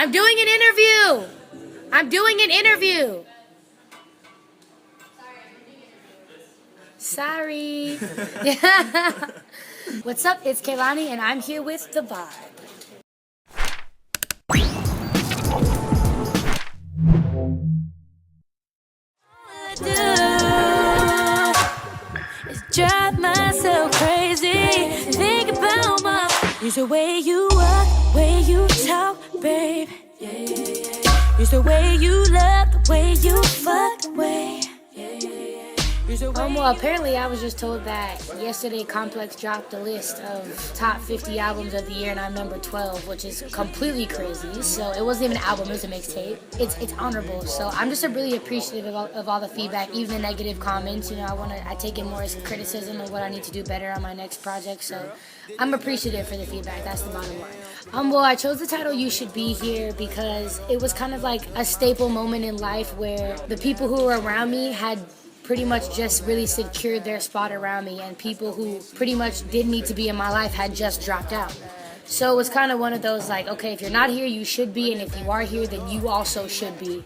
I'm doing an interview. I'm doing an interview. Sorry. What's up? It's Kehlani, and I'm here with The Vibe. Drive myself crazy. Think about my. It's the way you walk, way you talk, babe. It's the way you love, the way you fuck, the way. Well, apparently I was just told that yesterday Complex dropped a list of top 50 albums of the year, and I'm number 12, which is completely crazy. So it wasn't even an album, it was a mixtape. It's honorable. So I'm just really appreciative of all the feedback, even the negative comments. You know, I take it more as criticism of what I need to do better on my next project. So I'm appreciative for the feedback. That's the bottom line. Well, I chose the title "You Should Be Here" because it was kind of like a staple moment in life where the people who were around me had pretty much just really secured their spot around me, and people who pretty much didn't need to be in my life had just dropped out. So it was kind of one of those like, okay, if you're not here, you should be, and if you are here, then you also should be.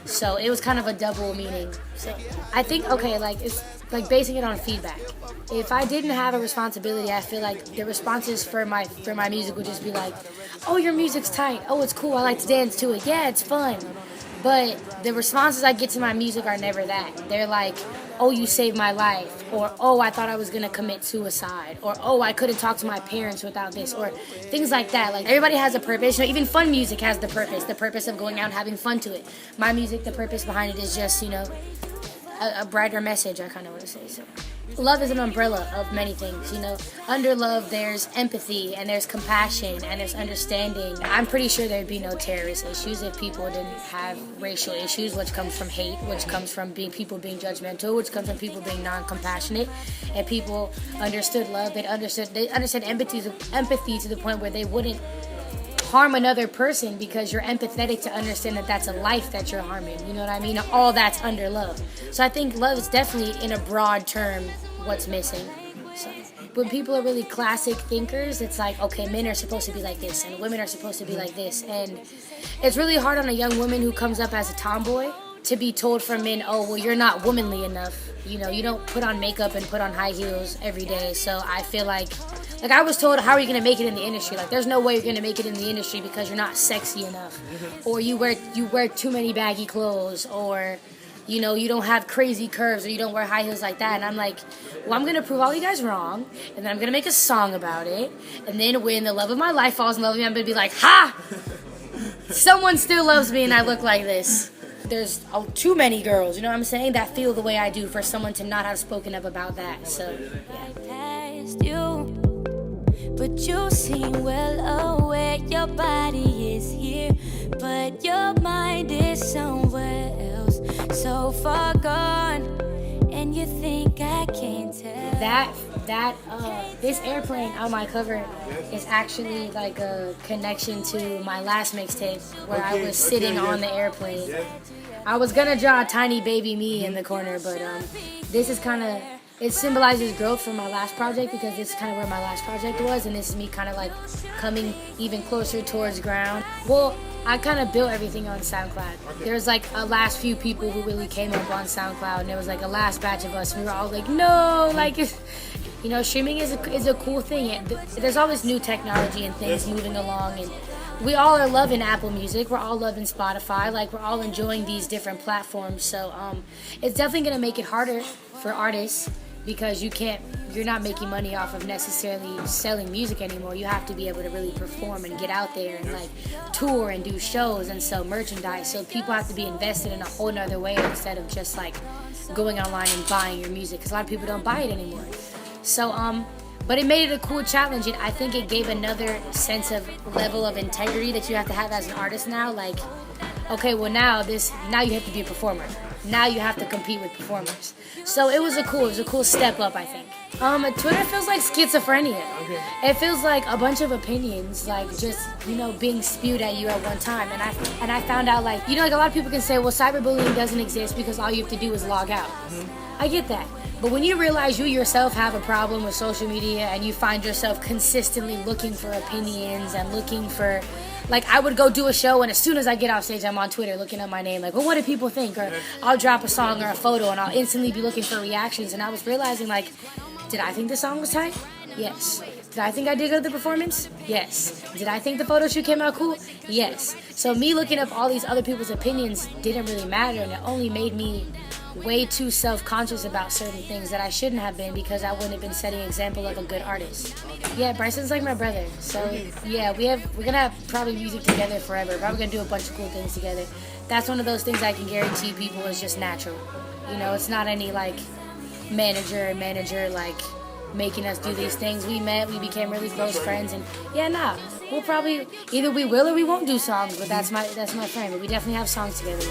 So it was kind of a double meaning. So I think, okay, like it's like basing it on feedback. If I didn't have a responsibility, I feel like the responses for my music would just be like, oh, your music's tight. Oh, it's cool. I like to dance to it. Yeah, it's fun. But the responses I get to my music are never that. They're like, oh, you saved my life, or oh, I thought I was gonna commit suicide, or oh, I couldn't talk to my parents without this, or things like that. Like, everybody has a purpose. You know, even fun music has the purpose of going out and having fun to it. My music, the purpose behind it is just, you know, a brighter message, I kind of want to say. So love is an umbrella of many things, you know. Under love, there's empathy, and there's compassion, and there's understanding. I'm pretty sure there'd be no terrorist issues if people didn't have racial issues, which comes from hate, which comes from people being judgmental, which comes from people being non-compassionate. And people understood love. They understood empathy to the point where they wouldn't harm another person because you're empathetic to understand that that's a life that you're harming. You know what I mean? All that's under love. So I think love is definitely, in a broad term, what's missing. So when people are really classic thinkers, it's like, okay, men are supposed to be like this and women are supposed to be like this. And it's really hard on a young woman who comes up as a tomboy to be told from men, oh, well, you're not womanly enough. You know, you don't put on makeup and put on high heels every day. So I feel like I was told, how are you going to make it in the industry? Like, there's no way you're going to make it in the industry because you're not sexy enough. Or you wear too many baggy clothes, or, you know, you don't have crazy curves, or you don't wear high heels like that. And I'm like, well, I'm going to prove all you guys wrong, and then I'm going to make a song about it. And then when the love of my life falls in love with me, I'm going to be like, ha! Someone still loves me and I look like this. There's too many girls, you know what I'm saying, that feel the way I do for someone to not have spoken up about that. So, yeah. But you seem well aware your body is here, but your mind is somewhere else, so far gone, and you think I can't tell. This airplane on my cover is actually like a connection to my last mixtape where I was sitting on the airplane. I was gonna draw a tiny baby me in the corner, but this is kind of, it symbolizes growth from my last project because this is kind of where my last project was, and this is me kind of like coming even closer towards ground. Well, I kind of built everything on SoundCloud. There's like a last few people who really came up on SoundCloud, and there was like a last batch of us, and we were all like, no, like, you know, streaming is a cool thing. There's all this new technology and things moving along, and we all are loving Apple Music. We're all loving Spotify. Like, we're all enjoying these different platforms. So it's definitely going to make it harder for artists because you're not making money off of necessarily selling music anymore. You have to be able to really perform and get out there and like tour and do shows and sell merchandise. So people have to be invested in a whole nother way instead of just like going online and buying your music, because a lot of people don't buy it anymore. So but it made it a cool challenge, and I think it gave another sense of level of integrity that you have to have as an artist now. Like, okay, well now you have to be a performer. Now you have to compete with performers. So it was a cool step up, I think. Twitter feels like schizophrenia. Okay. It feels like a bunch of opinions, like just, you know, being spewed at you at one time. And I found out, like, you know, like a lot of people can say, well, cyberbullying doesn't exist because all you have to do is log out. Mm-hmm. I get that. But when you realize you yourself have a problem with social media and you find yourself consistently looking for opinions and looking for Like, I would go do a show, and as soon as I get off stage, I'm on Twitter looking at my name, like, well, what do people think? Or I'll drop a song or a photo, and I'll instantly be looking for reactions. And I was realizing, like, did I think the song was tight? Yes. Did I think I did good at the performance? Yes. Did I think the photo shoot came out cool? Yes. So me looking up all these other people's opinions didn't really matter, and it only made me way too self-conscious about certain things that I shouldn't have been, because I wouldn't have been setting an example of a good artist. Yeah, Bryson's like my brother. So yeah, we're gonna have probably music together forever. Probably gonna do a bunch of cool things together. That's one of those things I can guarantee people is just natural. You know, it's not any like manager like making us do these things. We met, we became really close friends, and we'll probably either we will or we won't do songs, but that's my friend. But we definitely have songs together.